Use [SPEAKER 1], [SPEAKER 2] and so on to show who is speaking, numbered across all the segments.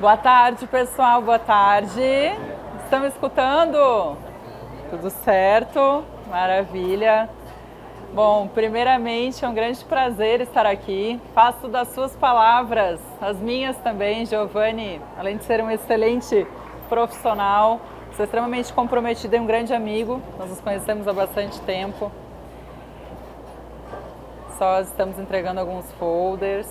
[SPEAKER 1] Boa tarde, pessoal. Boa tarde. Estão me escutando? Tudo certo? Maravilha. Bom, primeiramente é um grande prazer estar aqui. Faço das suas palavras, as minhas também, Giovanni. Além de ser um excelente profissional, sou extremamente comprometido e um grande amigo. Nós nos conhecemos há bastante tempo. Só estamos entregando alguns folders.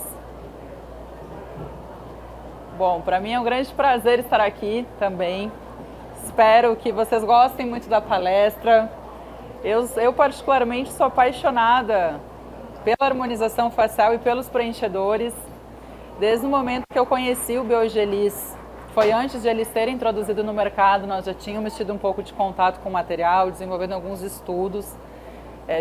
[SPEAKER 1] Bom, para mim é um grande prazer estar aqui também. Espero que vocês gostem muito da palestra. Eu particularmente sou apaixonada pela harmonização facial e pelos preenchedores. Desde o momento que eu conheci o Biogelis, foi antes de ele ser introduzido no mercado, nós já tínhamos tido um pouco de contato com o material, desenvolvendo alguns estudos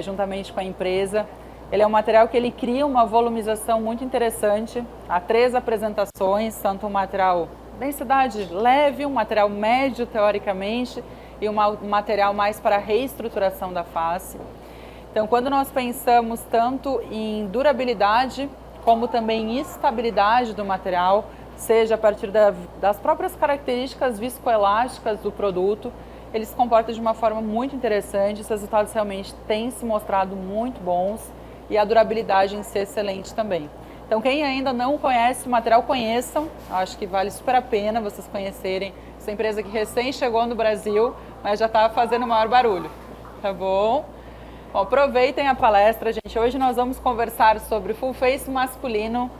[SPEAKER 1] juntamente com a empresa. Ele é um material que ele cria uma volumização muito interessante. Há 3 apresentações, tanto um material densidade leve, um material médio teoricamente e um material mais para reestruturação da face. Então, quando nós pensamos tanto em durabilidade como também em estabilidade do material, seja a partir das próprias características viscoelásticas do produto, ele se comporta de uma forma muito interessante. Os resultados realmente têm se mostrado muito bons e a durabilidade em si é excelente também. Então, quem ainda não conhece o material, conheçam. Acho que vale super a pena vocês conhecerem essa empresa que recém chegou no Brasil, mas já está fazendo o maior barulho, tá bom? Bom, aproveitem a palestra, gente. Hoje nós vamos conversar sobre full face masculino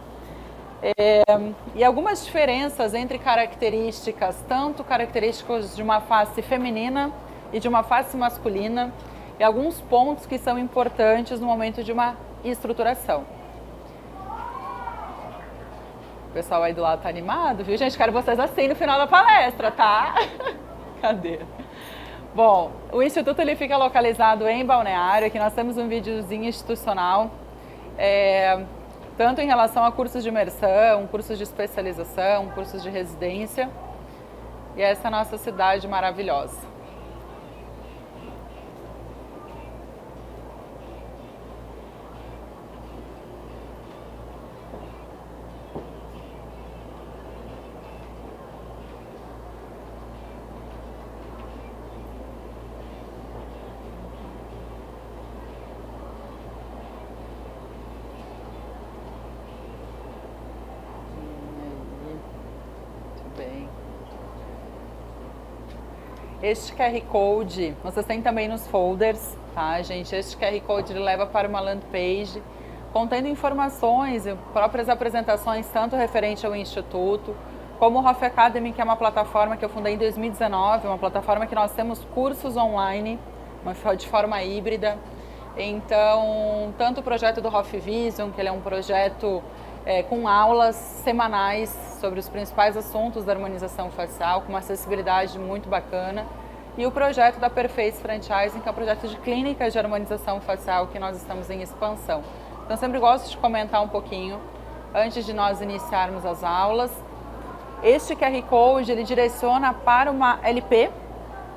[SPEAKER 1] e algumas diferenças entre características, tanto características de uma face feminina e de uma face masculina, e alguns pontos que são importantes no momento de uma estruturação. O pessoal aí do lado tá animado, viu, gente? Quero vocês assim no final da palestra, tá? Cadê? Bom, o Instituto ele fica localizado em Balneário. Aqui nós temos um videozinho institucional, tanto em relação a cursos de imersão, cursos de especialização, cursos de residência. E essa é a nossa cidade maravilhosa. Este QR Code, vocês têm também nos folders, tá, gente? Este QR Code ele leva para uma landing page contendo informações e próprias apresentações, tanto referente ao Instituto, como o Hof Academy, que é uma plataforma que eu fundei em 2019, uma plataforma que nós temos cursos online, de forma híbrida. Então, tanto o projeto do Hof Vision, que ele é um projeto com aulas semanais sobre os principais assuntos da harmonização facial, com uma acessibilidade muito bacana, e o projeto da Perface Franchising, que é um projeto de clínicas de harmonização facial que nós estamos em expansão. Então, sempre gosto de comentar um pouquinho antes de nós iniciarmos as aulas. Este QR Code ele direciona para uma LP,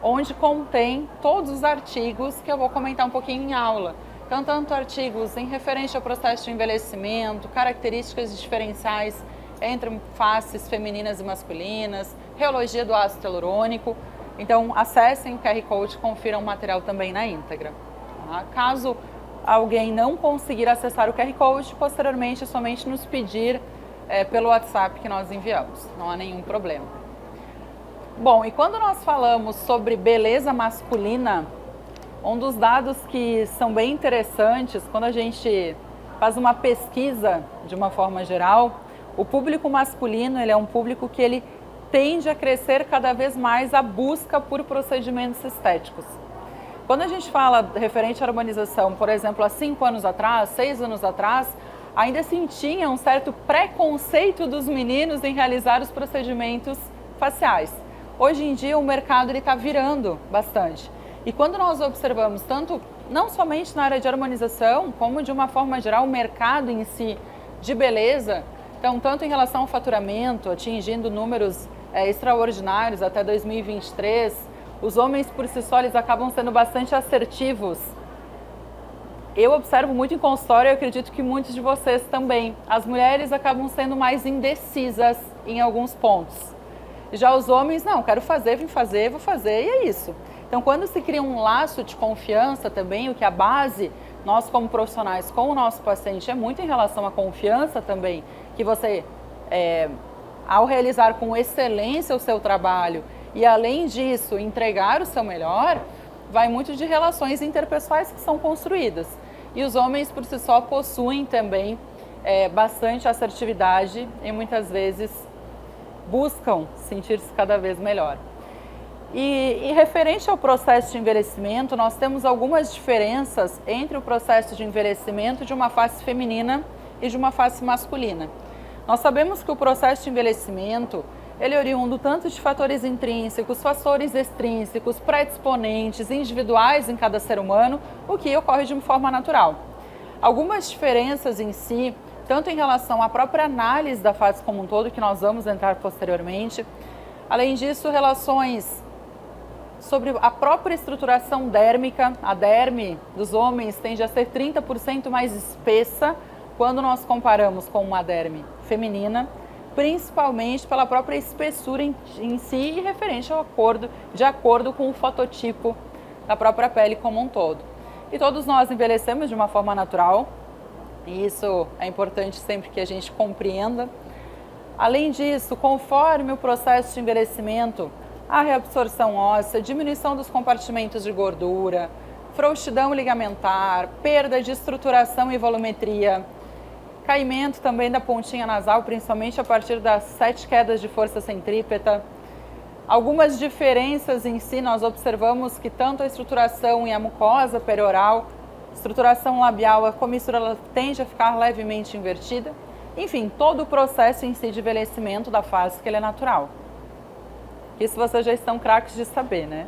[SPEAKER 1] onde contém todos os artigos que eu vou comentar um pouquinho em aula. Então, tanto artigos em referência ao processo de envelhecimento, características diferenciais entre faces femininas e masculinas, reologia do ácido hialurônico. Então, acessem o QR Code e confiram o material também na íntegra. Tá? Caso alguém não conseguir acessar o QR Code, posteriormente é somente nos pedir pelo WhatsApp que nós enviamos. Não há nenhum problema. Bom, e quando nós falamos sobre beleza masculina, um dos dados que são bem interessantes, quando a gente faz uma pesquisa de uma forma geral, o público masculino ele é um público que ele tende a crescer cada vez mais a busca por procedimentos estéticos. Quando a gente fala referente à harmonização, por exemplo, há 5 anos atrás, 6 anos atrás, ainda se tinha um certo preconceito dos meninos em realizar os procedimentos faciais. Hoje em dia o mercado está virando bastante. E quando nós observamos tanto, não somente na área de harmonização, como de uma forma geral, o mercado em si de beleza, então tanto em relação ao faturamento, atingindo números extraordinários até 2023, os homens por si só eles acabam sendo bastante assertivos. Eu observo muito em consultório e acredito que muitos de vocês também. As mulheres acabam sendo mais indecisas em alguns pontos. Já os homens, não, quero fazer, vim fazer, vou fazer, e é isso. Então, quando se cria um laço de confiança também, o que a base, nós como profissionais com o nosso paciente, é muito em relação à confiança também, que você, ao realizar com excelência o seu trabalho e, além disso, entregar o seu melhor, vai muito de relações interpessoais que são construídas. E os homens, por si só, possuem também bastante assertividade e, muitas vezes, buscam sentir-se cada vez melhor. E referente ao processo de envelhecimento, nós temos algumas diferenças entre o processo de envelhecimento de uma face feminina e de uma face masculina. Nós sabemos que o processo de envelhecimento, ele é oriundo tanto de fatores intrínsecos, fatores extrínsecos, predisponentes, individuais em cada ser humano, o que ocorre de uma forma natural. Algumas diferenças em si, tanto em relação à própria análise da face como um todo, que nós vamos entrar posteriormente, além disso, relações sobre a própria estruturação dérmica. A derme dos homens tende a ser 30% mais espessa quando nós comparamos com uma derme feminina, principalmente pela própria espessura em si e referente ao de acordo com o fototipo da própria pele como um todo. E todos nós envelhecemos de uma forma natural, e isso é importante sempre que a gente compreenda. Além disso, conforme o processo de envelhecimento, a reabsorção óssea, diminuição dos compartimentos de gordura, frouxidão ligamentar, perda de estruturação e volumetria, caimento também da pontinha nasal, principalmente a partir das 7 quedas de força centrípeta. Algumas diferenças em si, nós observamos que tanto a estruturação e a mucosa perioral, estruturação labial, a comissura ela tende a ficar levemente invertida. Enfim, todo o processo em si de envelhecimento da face, que ele é natural. Isso vocês já estão craques de saber, né?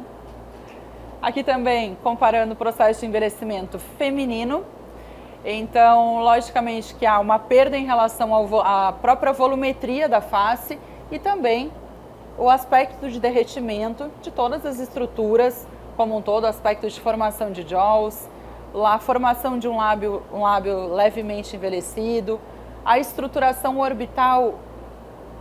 [SPEAKER 1] Aqui também, comparando o processo de envelhecimento feminino. Então, logicamente que há uma perda em relação à própria volumetria da face e também o aspecto de derretimento de todas as estruturas, como um todo, o aspecto de formação de jaws, a formação de um lábio levemente envelhecido, a estruturação orbital.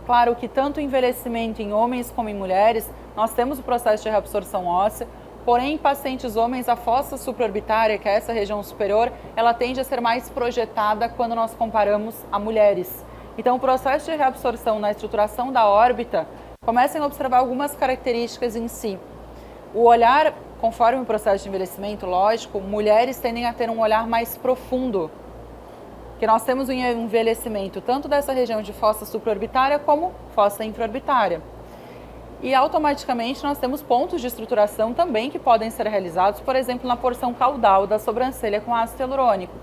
[SPEAKER 1] Claro que tanto o envelhecimento em homens como em mulheres, nós temos o processo de reabsorção óssea, porém em pacientes homens a fossa supraorbitária, que é essa região superior, ela tende a ser mais projetada quando nós comparamos a mulheres. Então o processo de reabsorção na estruturação da órbita, comecem a observar algumas características em si. O olhar, conforme o processo de envelhecimento, lógico, mulheres tendem a ter um olhar mais profundo, que nós temos um envelhecimento tanto dessa região de fossa supraorbitária como fossa infraorbitária. E automaticamente nós temos pontos de estruturação também que podem ser realizados, por exemplo, na porção caudal da sobrancelha com ácido hialurônico.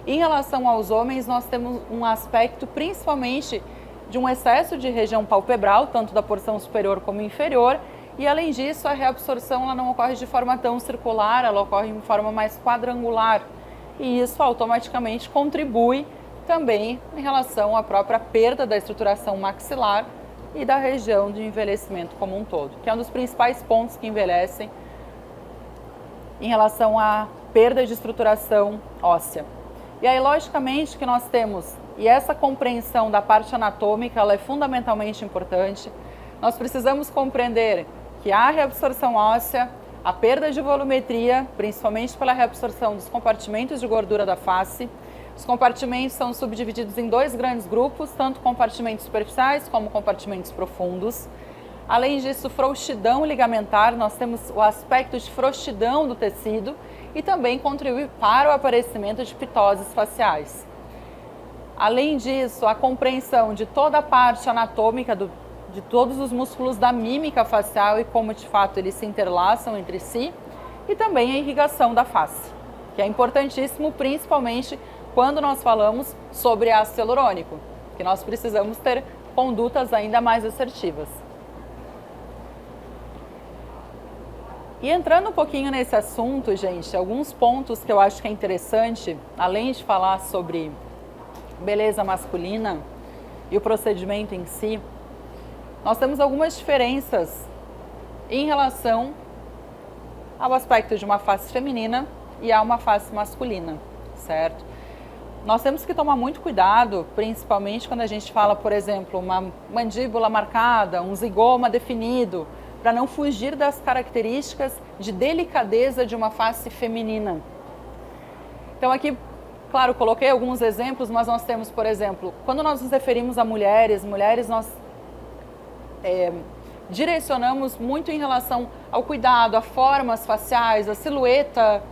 [SPEAKER 1] Em relação aos homens, nós temos um aspecto principalmente de um excesso de região palpebral, tanto da porção superior como inferior, e além disso a reabsorção ela não ocorre de forma tão circular, ela ocorre de forma mais quadrangular. E isso automaticamente contribui também em relação à própria perda da estruturação maxilar e da região de envelhecimento como um todo, que é um dos principais pontos que envelhecem em relação à perda de estruturação óssea. E aí, logicamente, que nós temos, e essa compreensão da parte anatômica, ela é fundamentalmente importante, nós precisamos compreender que a reabsorção óssea, a perda de volumetria, principalmente pela reabsorção dos compartimentos de gordura da face. Os compartimentos são subdivididos em 2 grandes grupos, tanto compartimentos superficiais como compartimentos profundos. Além disso, frouxidão ligamentar, nós temos o aspecto de frouxidão do tecido e também contribui para o aparecimento de pitoses faciais. Além disso, a compreensão de toda a parte anatômica de todos os músculos da mímica facial e como de fato eles se interlaçam entre si, e também a irrigação da face, que é importantíssimo principalmente quando nós falamos sobre ácido hialurônico, que nós precisamos ter condutas ainda mais assertivas. E entrando um pouquinho nesse assunto, gente, alguns pontos que eu acho que é interessante, além de falar sobre beleza masculina e o procedimento em si, nós temos algumas diferenças em relação ao aspecto de uma face feminina e a uma face masculina, certo? nós temos que tomar muito cuidado, principalmente quando a gente fala, por exemplo, uma mandíbula marcada, um zigoma definido, para não fugir das características de delicadeza de uma face feminina. Então aqui, claro, coloquei alguns exemplos, mas nós temos, por exemplo, quando nós nos referimos a mulheres nós direcionamos muito em relação ao cuidado, a formas faciais, a silhueta,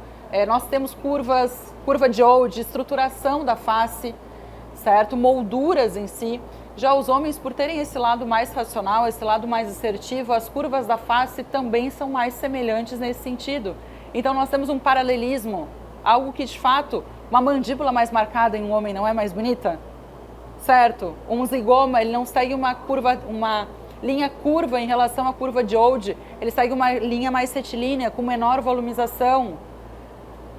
[SPEAKER 1] nós temos curva de Joad, estruturação da face, certo? Molduras em si. Já os homens, por terem esse lado mais racional, esse lado mais assertivo, as curvas da face também são mais semelhantes nesse sentido. Então nós temos um paralelismo, algo que de fato, uma mandíbula mais marcada em um homem não é mais bonita? Certo? Um zigoma, ele não segue uma linha curva em relação à curva de Joad, ele segue uma linha mais retilínea, com menor volumização.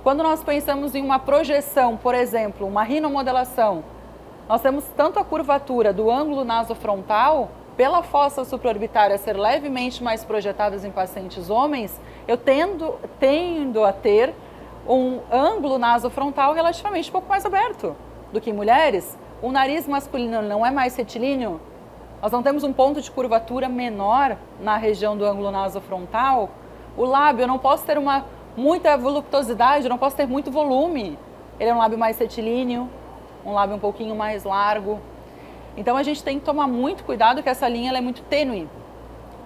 [SPEAKER 1] Quando nós pensamos em uma projeção, por exemplo, uma rinomodelação, nós temos tanto a curvatura do ângulo nasofrontal, pela fossa supraorbitária ser levemente mais projetadas em pacientes homens, eu tendo a ter um ângulo nasofrontal relativamente um pouco mais aberto do que em mulheres. O nariz masculino não é mais retilíneo, nós não temos um ponto de curvatura menor na região do ângulo nasofrontal. O lábio, eu não posso ter muita voluptuosidade, eu não posso ter muito volume. Ele é um lábio mais retilíneo, um lábio um pouquinho mais largo. Então a gente tem que tomar muito cuidado que essa linha ela é muito tênue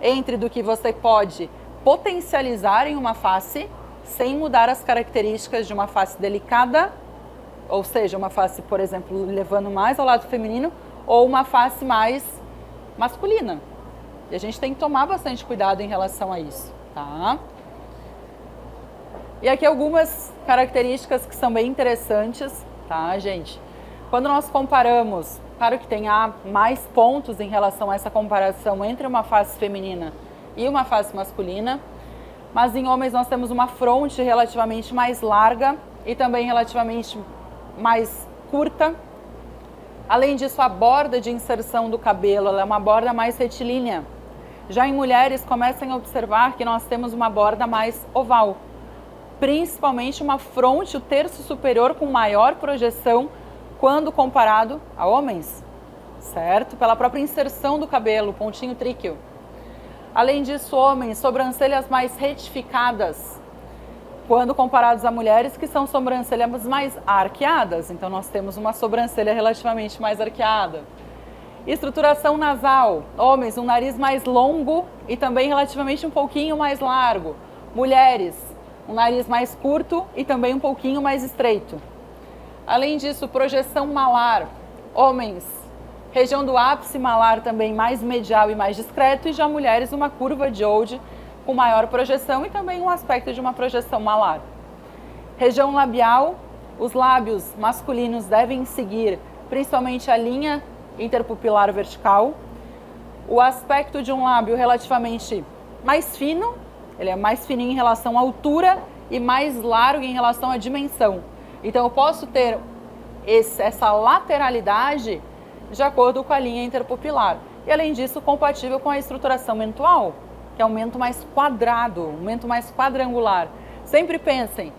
[SPEAKER 1] entre do que você pode potencializar em uma face sem mudar as características de uma face delicada, ou seja, uma face, por exemplo, levando mais ao lado feminino, ou uma face mais masculina. E a gente tem que tomar bastante cuidado em relação a isso, tá? E aqui algumas características que são bem interessantes, tá, gente? Quando nós comparamos, claro que tem mais pontos em relação a essa comparação entre uma face feminina e uma face masculina, mas em homens nós temos uma fronte relativamente mais larga e também relativamente mais curta. Além disso, a borda de inserção do cabelo ela é uma borda mais retilínea. Já em mulheres, comecem a observar que nós temos uma borda mais oval, principalmente uma fronte, o terço superior com maior projeção quando comparado a homens, certo? Pela própria inserção do cabelo, pontinho tríqueo. Além disso, homens, sobrancelhas mais retificadas, quando comparados a mulheres, que são sobrancelhas mais arqueadas. Então, nós temos uma sobrancelha relativamente mais arqueada. Estruturação nasal, homens, um nariz mais longo e também relativamente um pouquinho mais largo. Mulheres, um nariz mais curto e também um pouquinho mais estreito. Além disso, projeção malar, homens, região do ápice malar também mais medial e mais discreto, e já mulheres uma curva de Joad com maior projeção e também um aspecto de uma projeção malar. Região labial, os lábios masculinos devem seguir principalmente a linha interpupilar vertical. O aspecto de um lábio relativamente mais fino, ele é mais fininho em relação à altura e mais largo em relação à dimensão. Então eu posso ter essa lateralidade de acordo com a linha interpupilar. E além disso, compatível com a estruturação mentual, que é um mento mais quadrado, um mento mais quadrangular. Sempre pensem,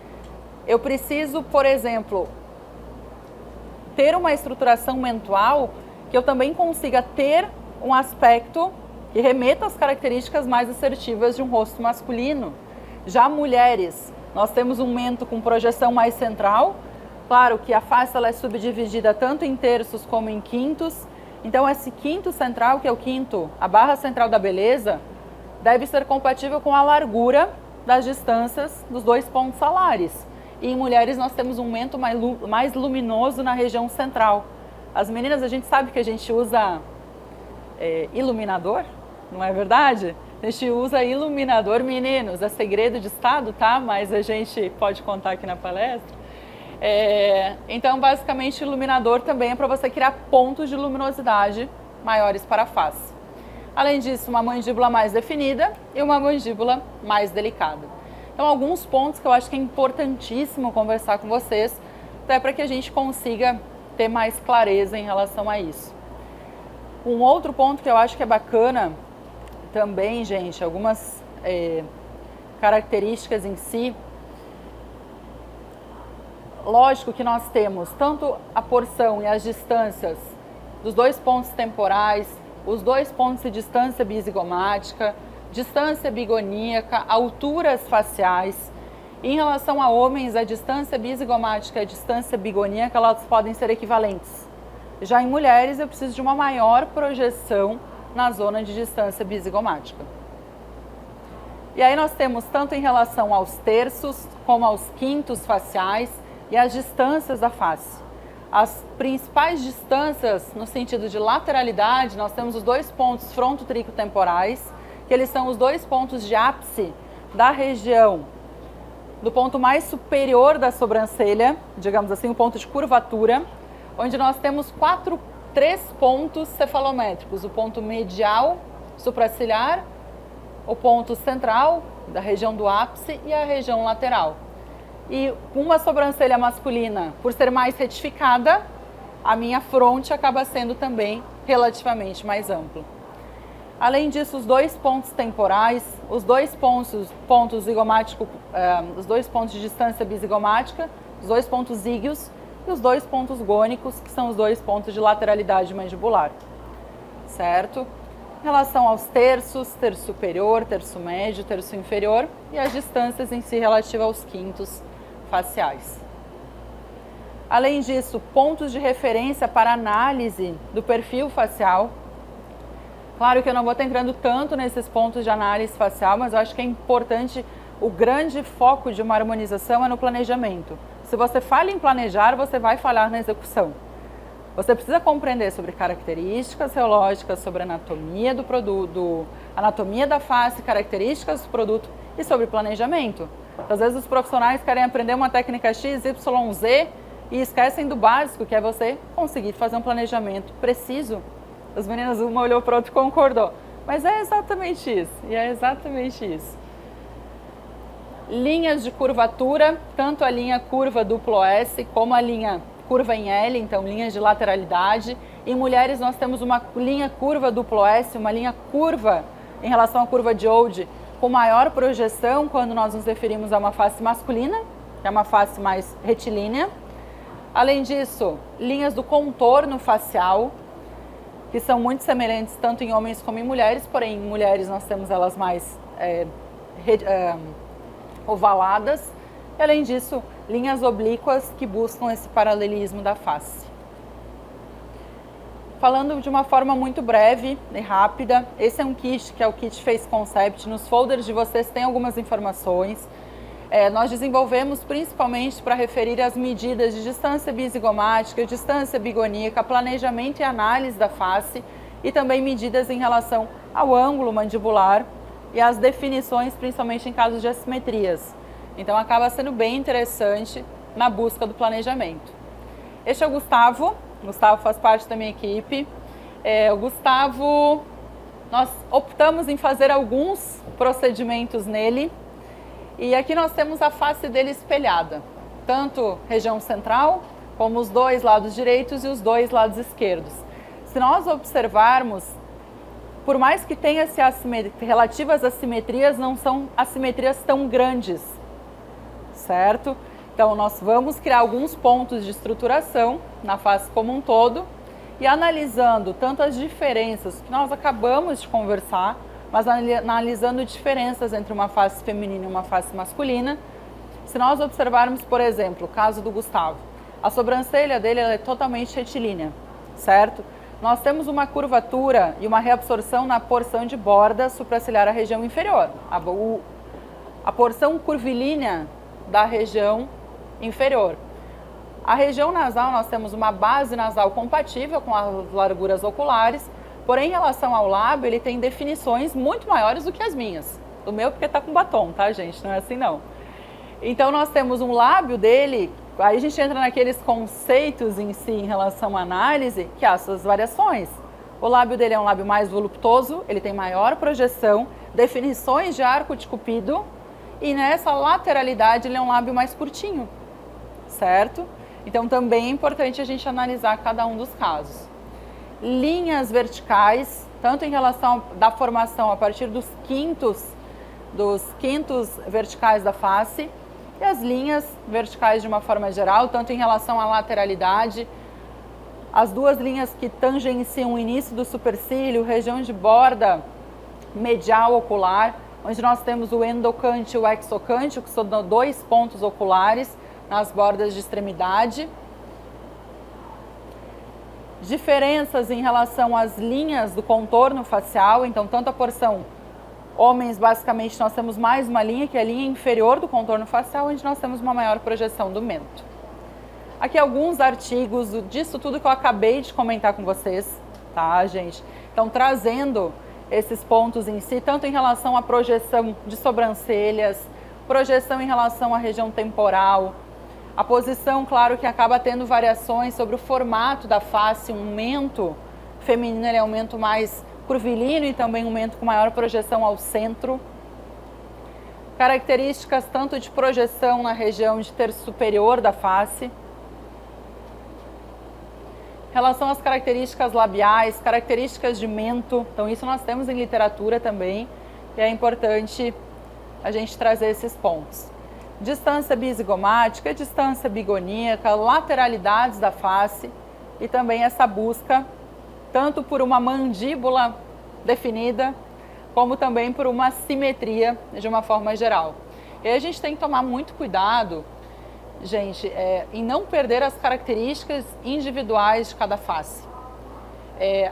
[SPEAKER 1] eu preciso, por exemplo, ter uma estruturação mentual que eu também consiga ter um aspecto que remeta às características mais assertivas de um rosto masculino. Já mulheres, nós temos um mento com projeção mais central. Claro que a face ela é subdividida tanto em terços como em quintos. Então esse quinto central, que é o quinto, a barra central da beleza, deve ser compatível com a largura das distâncias dos dois pontos alares. E em mulheres nós temos um mento mais luminoso na região central. As meninas, a gente sabe que a gente usa iluminador, não é verdade? A gente usa iluminador, meninos, é segredo de estado, tá? Mas a gente pode contar aqui na palestra. Então, basicamente, iluminador também é para você criar pontos de luminosidade maiores para a face. Além disso, uma mandíbula mais definida e uma mandíbula mais delicada. Então, alguns pontos que eu acho que é importantíssimo conversar com vocês, até para que a gente consiga ter mais clareza em relação a isso. Um outro ponto que eu acho que é bacana também, gente, algumas características em si. lógico que nós temos tanto a porção e as distâncias dos 2 pontos temporais, os 2 pontos de distância bizigomática, distância bigoníaca, alturas faciais. Em relação a homens, a distância bizigomática e a distância bigoníaca, elas podem ser equivalentes. Já em mulheres, eu preciso de uma maior projeção na zona de distância bizigomática. E aí nós temos tanto em relação aos terços, como aos quintos faciais e as distâncias da face. As principais distâncias no sentido de lateralidade, nós temos os 2 pontos frontotricotemporais, que eles são os 2 pontos de ápice da região do ponto mais superior da sobrancelha, digamos assim, o ponto de curvatura, onde nós temos 3 pontos cefalométricos, o ponto medial supraciliar, o ponto central da região do ápice e a região lateral. E uma sobrancelha masculina, por ser mais retificada, a minha fronte acaba sendo também relativamente mais ampla. Além disso, os 2 pontos temporais, os 2 pontos zigomáticos, os 2 pontos de distância bizigomática, os 2 pontos ígueos e os 2 pontos gônicos, que são os 2 pontos de lateralidade mandibular, certo? Em relação aos terços, terço superior, terço médio, terço inferior e as distâncias em si relativas aos quintos faciais. Além disso, pontos de referência para análise do perfil facial. Claro que eu não vou estar entrando tanto nesses pontos de análise facial, mas eu acho que é importante, o grande foco de uma harmonização é no planejamento. Se você falha em planejar, você vai falhar na execução. Você precisa compreender sobre características reológicas, sobre anatomia do produto, anatomia da face, características do produto e sobre planejamento. Às vezes os profissionais querem aprender uma técnica X, Y, Z e esquecem do básico, que é você conseguir fazer um planejamento preciso. As meninas, uma olhou para o outro e concordou. Mas é exatamente isso, e é exatamente isso. Linhas de curvatura, tanto a linha curva duplo S como a linha curva em L, então linhas de lateralidade. Em mulheres nós temos uma linha curva duplo S, uma linha curva em relação à curva de Old, com maior projeção quando nós nos referimos a uma face masculina, que é uma face mais retilínea. Além disso, linhas do contorno facial, que são muito semelhantes tanto em homens como em mulheres, porém em mulheres nós temos elas mais ovaladas. E além disso, linhas oblíquas que buscam esse paralelismo da face. Falando de uma forma muito breve e rápida, esse é um kit que é o kit Face Concept. Nos folders de vocês tem algumas informações. Nós desenvolvemos principalmente para referir as medidas de distância bizigomática, distância bigoníaca, planejamento e análise da face e também medidas em relação ao ângulo mandibular e as definições, principalmente em casos de assimetrias. Então acaba sendo bem interessante na busca do planejamento. Este é o Gustavo faz parte da minha equipe. O Gustavo, nós optamos em fazer alguns procedimentos nele. E aqui nós temos a face dele espelhada, tanto região central, como os 2 lados direitos e os 2 lados esquerdos. Se nós observarmos, por mais que tenha relativas assimetrias, não são assimetrias tão grandes, certo? Então nós vamos criar alguns pontos de estruturação na face como um todo e analisando tanto as diferenças que nós acabamos de conversar, mas analisando diferenças entre uma face feminina e uma face masculina. Se nós observarmos, por exemplo, o caso do Gustavo, a sobrancelha dele é totalmente retilínea, certo? Nós temos uma curvatura e uma reabsorção na porção de borda supraciliar, a região inferior, a porção curvilínea da região inferior. A região nasal, nós temos uma base nasal compatível com as larguras oculares, porém, em relação ao lábio, ele tem definições muito maiores do que as minhas. O meu porque tá com batom, tá, gente? Não é assim, não. Então, nós temos um lábio dele, aí a gente entra naqueles conceitos em si, em relação à análise, que há suas variações. O lábio dele é um lábio mais voluptuoso, ele tem maior projeção, definições de arco de cupido, e nessa lateralidade ele é um lábio mais curtinho, certo? Então, também é importante a gente analisar cada um dos casos. Linhas verticais, tanto em relação da formação a partir dos quintos verticais da face E as linhas verticais de uma forma geral, tanto em relação à lateralidade, as duas linhas que tangenciam o início do supercílio, região de borda medial ocular, onde nós temos o endocântico e o exocântico, que são dois pontos oculares nas bordas de extremidade. Diferenças em relação às linhas do contorno facial, então tanto a porção homens, basicamente, nós temos mais uma linha, que é a linha inferior do contorno facial, onde nós temos uma maior projeção do mento. Aqui alguns artigos disso tudo que eu acabei de comentar com vocês, tá, gente? Então, trazendo esses pontos em si, tanto em relação à projeção de sobrancelhas, projeção em relação à região temporal, a posição, claro, que acaba tendo variações sobre o formato da face, um mento feminino ele é um mento mais curvilíneo e também um mento com maior projeção ao centro. Características tanto de projeção na região de terço superior da face. Em relação às características labiais, características de mento, então isso nós temos em literatura também, e é importante a gente trazer esses pontos. Distância bizigomática, distância bigoníaca, lateralidades da face e também essa busca tanto por uma mandíbula definida, como também por uma simetria de uma forma geral. E a gente tem que tomar muito cuidado, gente, em não perder as características individuais de cada face.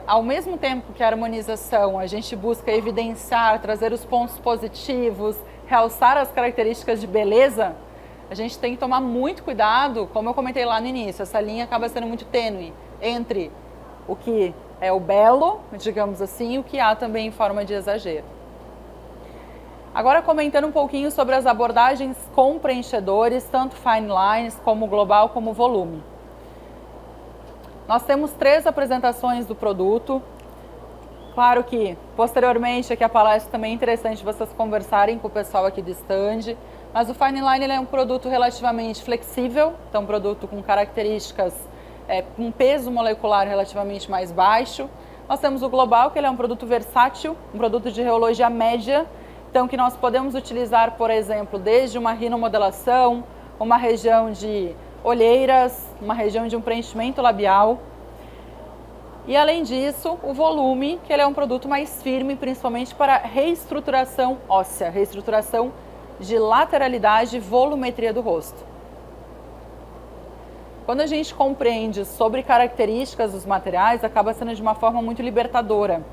[SPEAKER 1] Ao mesmo tempo que a harmonização, a gente busca evidenciar, trazer os pontos positivos, realçar as características de beleza, a gente tem que tomar muito cuidado, como eu comentei lá no início, essa linha acaba sendo muito tênue entre o que é o belo, digamos assim, e o que há também em forma de exagero. Agora comentando um pouquinho sobre as abordagens com preenchedores, tanto fine lines como global como volume. Nós temos 3 apresentações do produto. Claro que posteriormente aqui a palestra também é interessante vocês conversarem com o pessoal aqui do stand, mas o fine line ele é um produto relativamente flexível, então um produto com características com um peso molecular relativamente mais baixo. Nós temos o global, que ele é um produto versátil, um produto de reologia média, então que nós podemos utilizar, por exemplo, desde uma rinomodelação, uma região de olheiras, uma região de um preenchimento labial. E além disso, o volume, que ele é um produto mais firme, principalmente para reestruturação óssea, reestruturação de lateralidade e volumetria do rosto. Quando a gente compreende sobre características dos materiais, acaba sendo de uma forma muito libertadora,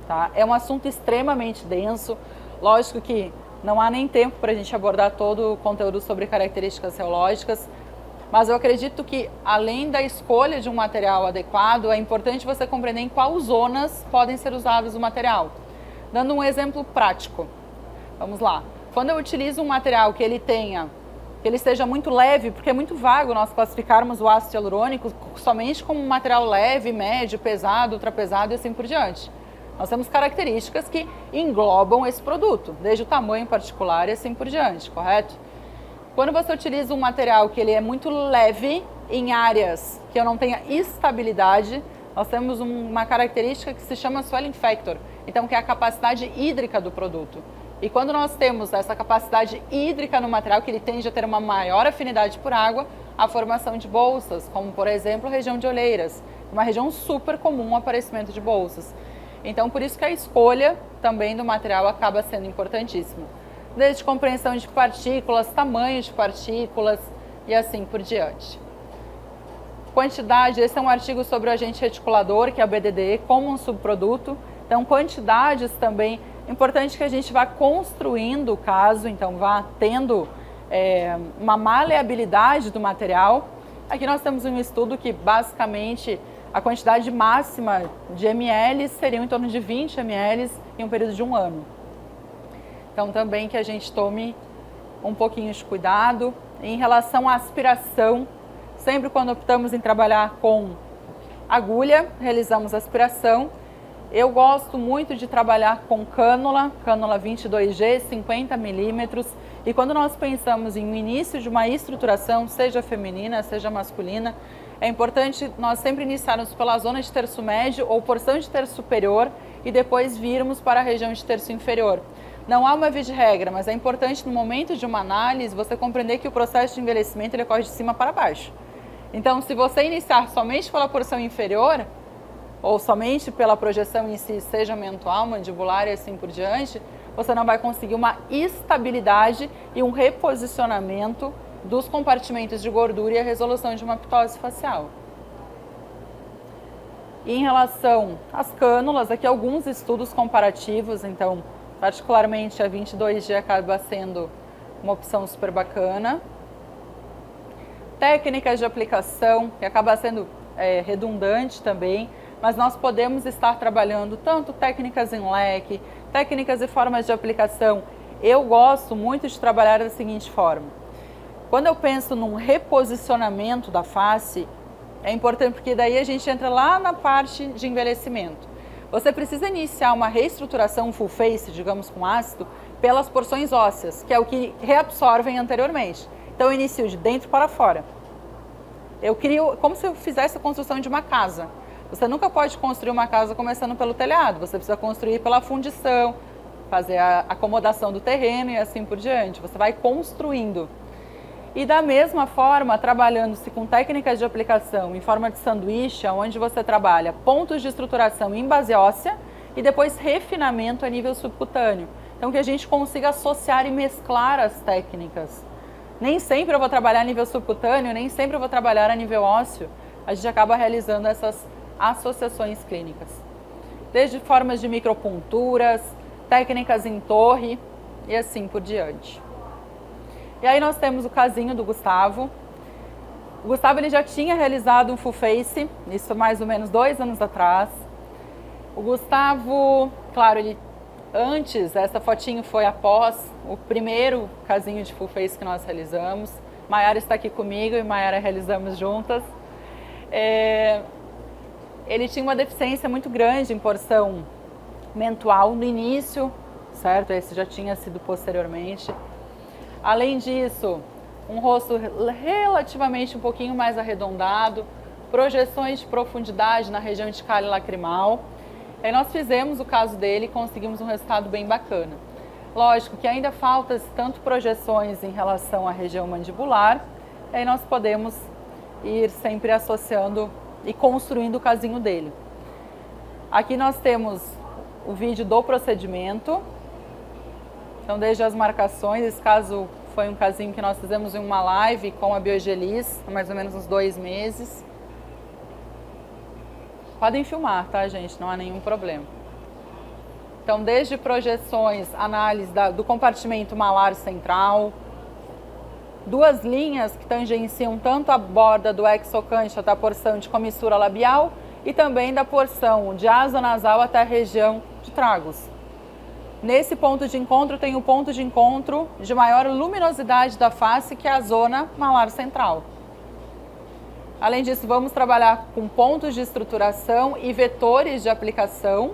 [SPEAKER 1] tá? É um assunto extremamente denso, lógico que não há nem tempo para a gente abordar todo o conteúdo sobre características reológicas, mas eu acredito que, além da escolha de um material adequado, é importante você compreender em quais zonas podem ser usados o material. Dando um exemplo prático, vamos lá. Quando eu utilizo um material que ele seja muito leve, porque é muito vago nós classificarmos o ácido hialurônico somente como um material leve, médio, pesado, ultrapesado e assim por diante. Nós temos características que englobam esse produto, desde o tamanho particular e assim por diante, correto? Quando você utiliza um material que ele é muito leve em áreas que eu não tenha estabilidade, nós temos uma característica que se chama swelling factor, então que é a capacidade hídrica do produto. E quando nós temos essa capacidade hídrica no material, que ele tende a ter uma maior afinidade por água, a formação de bolsas, como por exemplo a região de olheiras, uma região super comum o aparecimento de bolsas. Então por isso que a escolha também do material acaba sendo importantíssima. Desde compreensão de partículas, tamanho de partículas e assim por diante. Quantidade, esse é um artigo sobre o agente reticulador, que é o BDDE, como um subproduto. Então quantidades também, importante que a gente vá construindo o caso, então vá tendo uma maleabilidade do material. Aqui nós temos um estudo que basicamente a quantidade máxima de ml seria em torno de 20 ml em um período de 1 ano. Então também que a gente tome um pouquinho de cuidado. Em relação à aspiração, sempre quando optamos em trabalhar com agulha, realizamos aspiração. Eu gosto muito de trabalhar com cânula 22G, 50 milímetros. E quando nós pensamos em um início de uma estruturação, seja feminina, seja masculina, é importante nós sempre iniciarmos pela zona de terço médio ou porção de terço superior e depois virmos para a região de terço inferior. Não há uma via de regra, mas é importante no momento de uma análise você compreender que o processo de envelhecimento ele ocorre de cima para baixo. Então, se você iniciar somente pela porção inferior, ou somente pela projeção em si, seja mental, mandibular e assim por diante, você não vai conseguir uma estabilidade e um reposicionamento dos compartimentos de gordura e a resolução de uma ptose facial. E em relação às cânulas, aqui alguns estudos comparativos, então, particularmente a 22G acaba sendo uma opção super bacana. Técnicas de aplicação, que acaba sendo redundante também, mas nós podemos estar trabalhando tanto técnicas em leque, técnicas e formas de aplicação. Eu gosto muito de trabalhar da seguinte forma. Quando eu penso num reposicionamento da face, é importante porque daí a gente entra lá na parte de envelhecimento. Você precisa iniciar uma reestruturação full face, digamos com ácido, pelas porções ósseas, que é o que reabsorvem anteriormente. Então eu inicio de dentro para fora. Eu crio como se eu fizesse a construção de uma casa. Você nunca pode construir uma casa começando pelo telhado, você precisa construir pela fundição, fazer a acomodação do terreno e assim por diante. Você vai construindo. E da mesma forma, trabalhando-se com técnicas de aplicação em forma de sanduíche, onde você trabalha pontos de estruturação em base óssea e depois refinamento a nível subcutâneo. Então que a gente consiga associar e mesclar as técnicas. Nem sempre eu vou trabalhar a nível subcutâneo, nem sempre eu vou trabalhar a nível ósseo. A gente acaba realizando essas associações clínicas. Desde formas de micropunturas, técnicas em torre e assim por diante. E aí nós temos o casinho do Gustavo. O Gustavo ele já tinha realizado um full face, isso mais ou menos 2 anos atrás. O Gustavo, claro, ele antes, essa fotinho foi após o primeiro casinho de full face que nós realizamos. Maiara está aqui comigo e Maiara realizamos juntas. Ele tinha uma deficiência muito grande em porção mental no início, certo? Esse já tinha sido posteriormente. Além disso, um rosto relativamente um pouquinho mais arredondado, projeções de profundidade na região de cálie lacrimal. Aí nós fizemos o caso dele e conseguimos um resultado bem bacana. Lógico que ainda falta tanto projeções em relação à região mandibular, aí nós podemos ir sempre associando e construindo o casinho dele. Aqui nós temos o vídeo do procedimento. Então, desde as marcações, esse caso foi um casinho que nós fizemos em uma live com a Biogelis, há mais ou menos uns 2 meses. Podem filmar, tá, gente? Não há nenhum problema. Então, desde projeções, análise do compartimento malar central, 2 linhas que tangenciam tanto a borda do exocândido até a porção de comissura labial e também da porção de asa nasal até a região de tragos. Nesse ponto de encontro tem o ponto de encontro de maior luminosidade da face, que é a zona malar central. Além disso, vamos trabalhar com pontos de estruturação e vetores de aplicação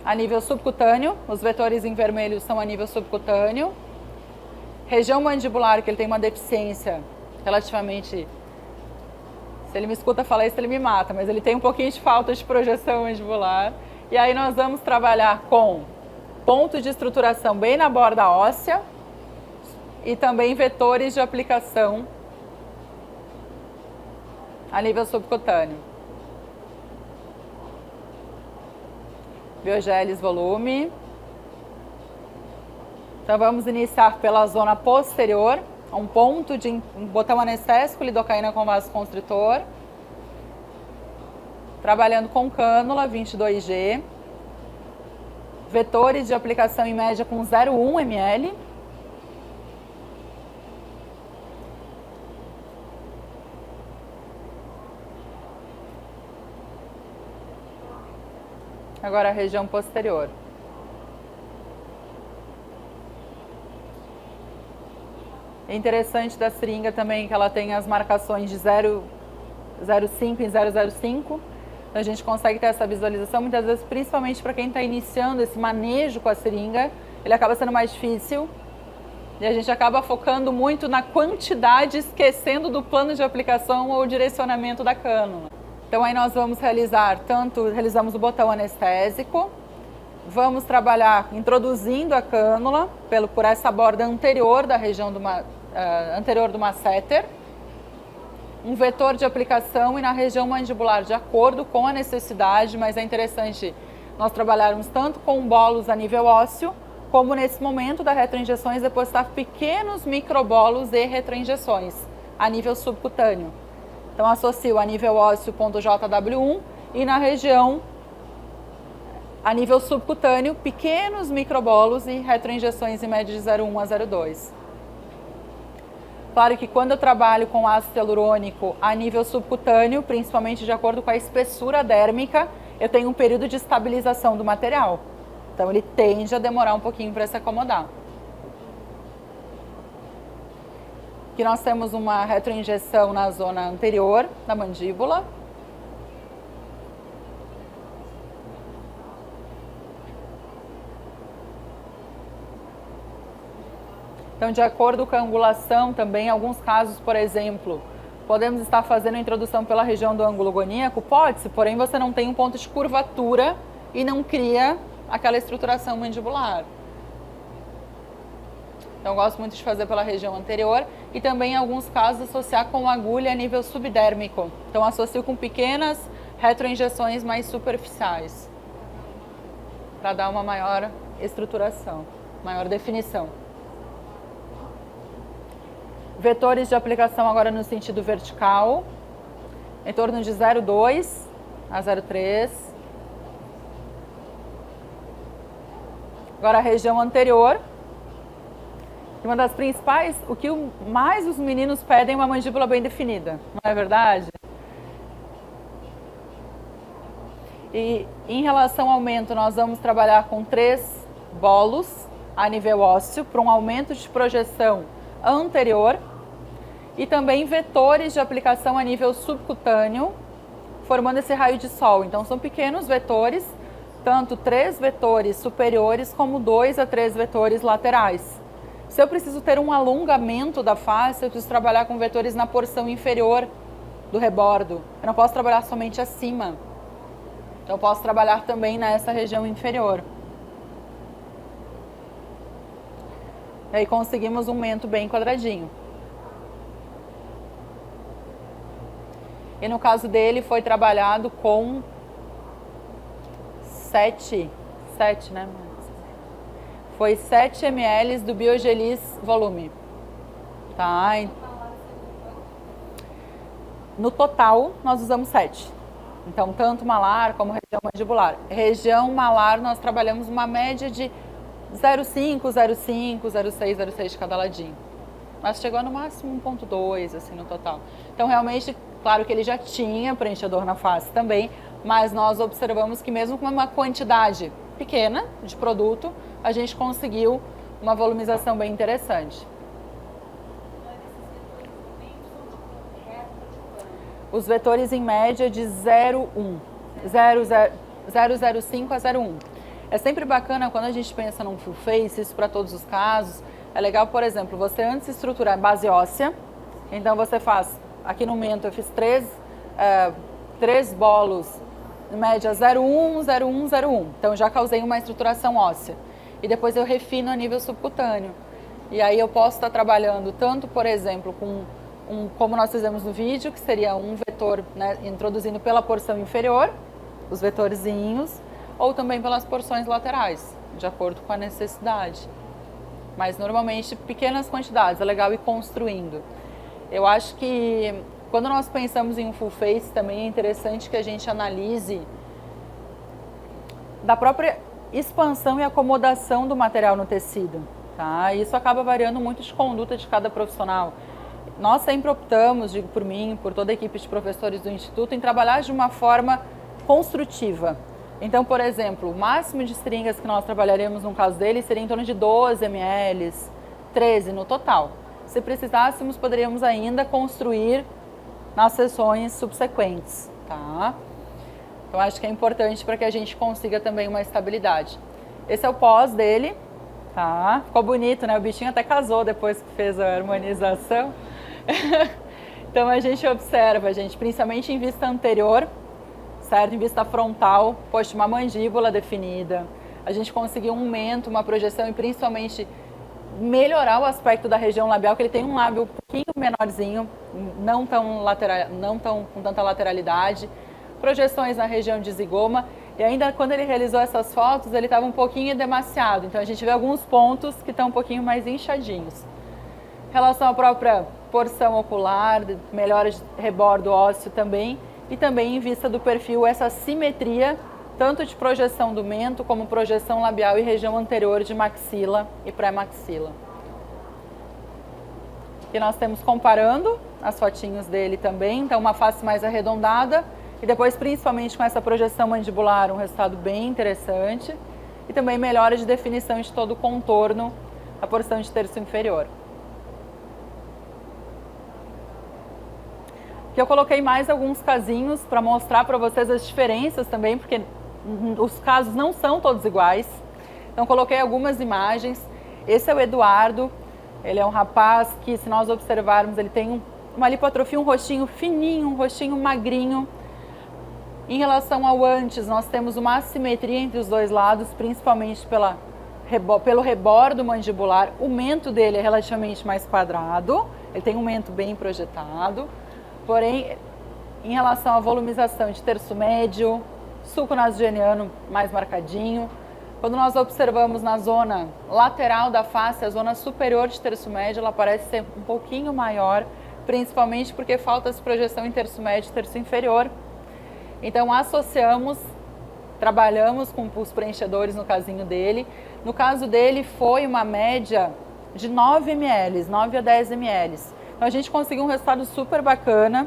[SPEAKER 1] a nível subcutâneo. Os vetores em vermelho são a nível subcutâneo. Região mandibular, que ele tem uma deficiência relativamente... Se ele me escuta falar isso, ele me mata, mas ele tem um pouquinho de falta de projeção mandibular. E aí nós vamos trabalhar com pontos de estruturação bem na borda óssea e também vetores de aplicação a nível subcutâneo. Biogelis volume. Então vamos iniciar pela zona posterior, um ponto de botão anestésico, lidocaína com vasoconstritor. Trabalhando com cânula 22G. Vetores de aplicação em média com 0,1 ml. Agora a região posterior. É interessante da seringa também que ela tem as marcações de 0,05 em 0,05. Então a gente consegue ter essa visualização, muitas vezes, principalmente para quem está iniciando esse manejo com a seringa, ele acaba sendo mais difícil. E a gente acaba focando muito na quantidade, esquecendo do plano de aplicação ou direcionamento da cânula. Então aí nós vamos realizamos o botão anestésico, Vamos trabalhar introduzindo a cânula por essa borda anterior da região anterior do masseter, um vetor de aplicação e na região mandibular, de acordo com a necessidade, mas é interessante nós trabalharmos tanto com bolos a nível ósseo, como nesse momento da retroinjeções, depositar pequenos microbolos e retroinjeções a nível subcutâneo. Então, associo a nível ósseo ponto JW1 e na região a nível subcutâneo, pequenos microbolos e retroinjeções em média de 0,1 a 0,2. Claro que quando eu trabalho com ácido hialurônico a nível subcutâneo, principalmente de acordo com a espessura dérmica, eu tenho um período de estabilização do material. Então ele tende a demorar um pouquinho para se acomodar. Aqui nós temos uma retroinjeção na zona anterior da mandíbula. Então, de acordo com a angulação também, em alguns casos, por exemplo, podemos estar fazendo a introdução pela região do ângulo goníaco? Pode-se, porém você não tem um ponto de curvatura e não cria aquela estruturação mandibular. Então, eu gosto muito de fazer pela região anterior e também, em alguns casos, associar com agulha a nível subdérmico. Então, associo com pequenas retroinjeções mais superficiais para dar uma maior estruturação, maior definição. Vetores de aplicação agora no sentido vertical, em torno de 0,2 a 0,3. Agora a região anterior. Uma das principais, o que mais os meninos pedem é uma mandíbula bem definida, não é verdade? E em relação ao aumento, nós vamos trabalhar com 3 bolos a nível ósseo para um aumento de projeção anterior e também vetores de aplicação a nível subcutâneo, formando esse raio de sol. Então são pequenos vetores, tanto 3 vetores superiores como 2 a 3 vetores laterais. Se eu preciso ter um alongamento da face, eu preciso trabalhar com vetores na porção inferior do rebordo. Eu não posso trabalhar somente acima. Então eu posso trabalhar também nessa região inferior. E aí conseguimos um mento bem quadradinho. E no caso dele foi trabalhado com 7, né? Foi 7 ml do Biogelis volume. Tá? No total, nós usamos 7. Então, tanto malar como região mandibular. Região malar, nós trabalhamos uma média de 0,5, 0,5, 0,6, 0,6 de cada ladinho. Mas chegou no máximo 1,2, assim, no total. Então, realmente, claro que ele já tinha preenchedor na face também, mas nós observamos que mesmo com uma quantidade pequena de produto, a gente conseguiu uma volumização bem interessante. Os vetores em média de 0,1, 0,05 a 0,1. É sempre bacana quando a gente pensa num full face, isso para todos os casos. É legal, por exemplo, você antes de estruturar base óssea, então você faz, aqui no mento eu fiz 3 bolos, em média 0,1, 0,1, 0,1. Então já causei uma estruturação óssea. E depois eu refino a nível subcutâneo. E aí eu posso estar trabalhando tanto, por exemplo, com como nós fizemos no vídeo, que seria um vetor, né, introduzindo pela porção inferior, os vetorzinhos, ou também pelas porções laterais, de acordo com a necessidade. Mas normalmente pequenas quantidades, é legal ir construindo. Eu acho que quando nós pensamos em um full face também é interessante que a gente analise da própria expansão e acomodação do material no tecido. Tá? Isso acaba variando muito de conduta de cada profissional. Nós sempre optamos, digo por mim, por toda a equipe de professores do Instituto, em trabalhar de uma forma construtiva. Então, por exemplo, o máximo de seringas que nós trabalharemos no caso dele seria em torno de 12 ml, 13 no total. Se precisássemos, poderíamos ainda construir nas sessões subsequentes, tá? Então, acho que é importante para que a gente consiga também uma estabilidade. Esse é o pós dele, tá? Ficou bonito, né? O bichinho até casou depois que fez a harmonização. Então, a gente observa, principalmente em vista anterior, certo? Em vista frontal, poxa, uma mandíbula definida, a gente conseguiu um aumento, uma projeção e principalmente melhorar o aspecto da região labial, que ele tem um lábio um pouquinho menorzinho, não tão com tanta lateralidade, projeções na região de zigoma, e ainda quando ele realizou essas fotos, ele estava um pouquinho edemaciado, então a gente vê alguns pontos que estão um pouquinho mais inchadinhos. Em relação à própria porção ocular, melhora de rebordo ósseo também, e também em vista do perfil, essa simetria, tanto de projeção do mento, como projeção labial e região anterior de maxila e pré-maxila. E nós temos comparando as fotinhos dele também, então uma face mais arredondada, e depois principalmente com essa projeção mandibular, um resultado bem interessante, e também melhora de definição de todo o contorno da porção de terço inferior. Aqui eu coloquei mais alguns casinhos para mostrar para vocês as diferenças também, porque os casos não são todos iguais. Então coloquei algumas imagens. Esse é o Eduardo, ele é um rapaz que, se nós observarmos, ele tem uma lipoatrofia, um rostinho fininho, um rostinho magrinho. Em relação ao antes, nós temos uma assimetria entre os dois lados, principalmente pelo rebordo mandibular. O mento dele é relativamente mais quadrado, ele tem um mento bem projetado. Porém, em relação à volumização de terço médio, sulco nasogeniano mais marcadinho. Quando nós observamos na zona lateral da face, a zona superior de terço médio, ela parece ser um pouquinho maior, principalmente porque falta essa projeção em terço médio e terço inferior. Então, trabalhamos com os preenchedores no casinho dele. No caso dele, foi uma média de 9 ml, 9 a 10 ml. Então, a gente conseguiu um resultado super bacana.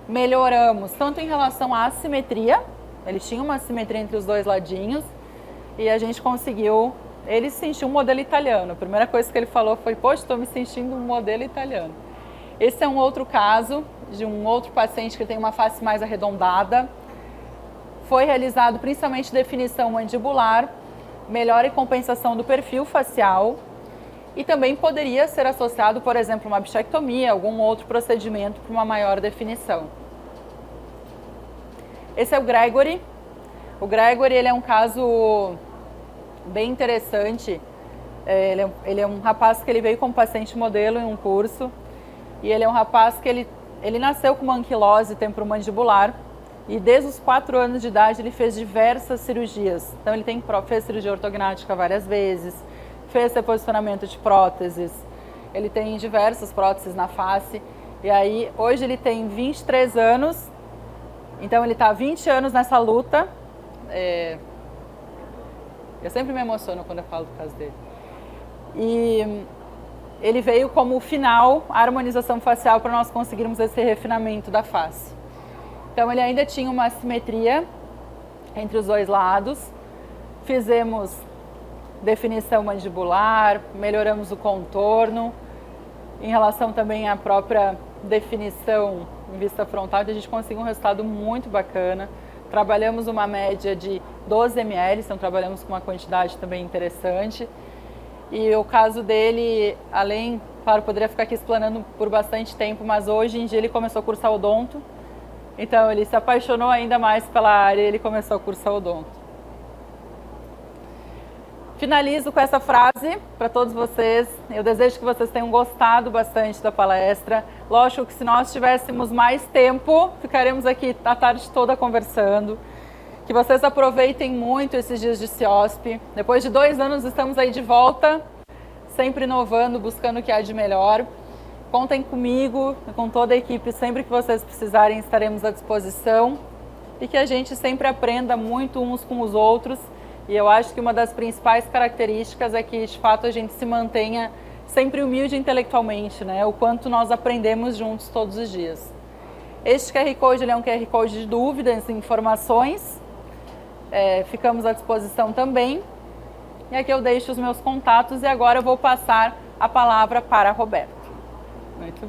[SPEAKER 1] Melhoramos tanto em relação à assimetria, ele tinha uma assimetria entre os dois ladinhos, e a gente conseguiu, ele se sentiu um modelo italiano. A primeira coisa que ele falou foi: poxa, estou me sentindo um modelo italiano. Esse é um outro caso de um outro paciente que tem uma face mais arredondada. Foi realizado principalmente definição mandibular, melhora e compensação do perfil facial, e também poderia ser associado, por exemplo, uma bichectomia, algum outro procedimento para uma maior definição. Esse é o Gregory. O Gregory, ele é um caso bem interessante. Ele é um rapaz que ele veio como paciente modelo em um curso, e ele é um rapaz que ele nasceu com uma anquilose temporomandibular, e desde os 4 anos de idade ele fez diversas cirurgias. Então ele fez cirurgia ortognática várias vezes, fez reposicionamento de próteses, ele tem diversas próteses na face, e aí hoje ele tem 23 anos, então ele está há 20 anos nessa luta. Eu sempre me emociono quando eu falo do caso dele. E ele veio como final a harmonização facial para nós conseguirmos esse refinamento da face. Então ele ainda tinha uma assimetria entre os dois lados, fizemos definição mandibular, melhoramos o contorno, em relação também à própria definição em vista frontal, a gente conseguiu um resultado muito bacana. Trabalhamos uma média de 12 ml, então trabalhamos com uma quantidade também interessante. E o caso dele, além, claro, poderia ficar aqui explanando por bastante tempo, mas hoje em dia ele começou a cursar odonto. Então ele se apaixonou ainda mais pela área e ele começou a cursar odonto. Finalizo com essa frase para todos vocês. Eu desejo que vocês tenham gostado bastante da palestra. Lógico que se nós tivéssemos mais tempo, ficaremos aqui a tarde toda conversando. Que vocês aproveitem muito esses dias de CIOSP. Depois de 2 anos estamos aí de volta, sempre inovando, buscando o que há de melhor. Contem comigo e com toda a equipe, sempre que vocês precisarem estaremos à disposição. E que a gente sempre aprenda muito uns com os outros. E eu acho que uma das principais características é que, de fato, a gente se mantenha sempre humilde intelectualmente, né? O quanto nós aprendemos juntos todos os dias. Este QR Code ele é um QR Code de dúvidas e informações. Ficamos à disposição também. E aqui eu deixo os meus contatos e agora eu vou passar a palavra para Roberto. Muito bem.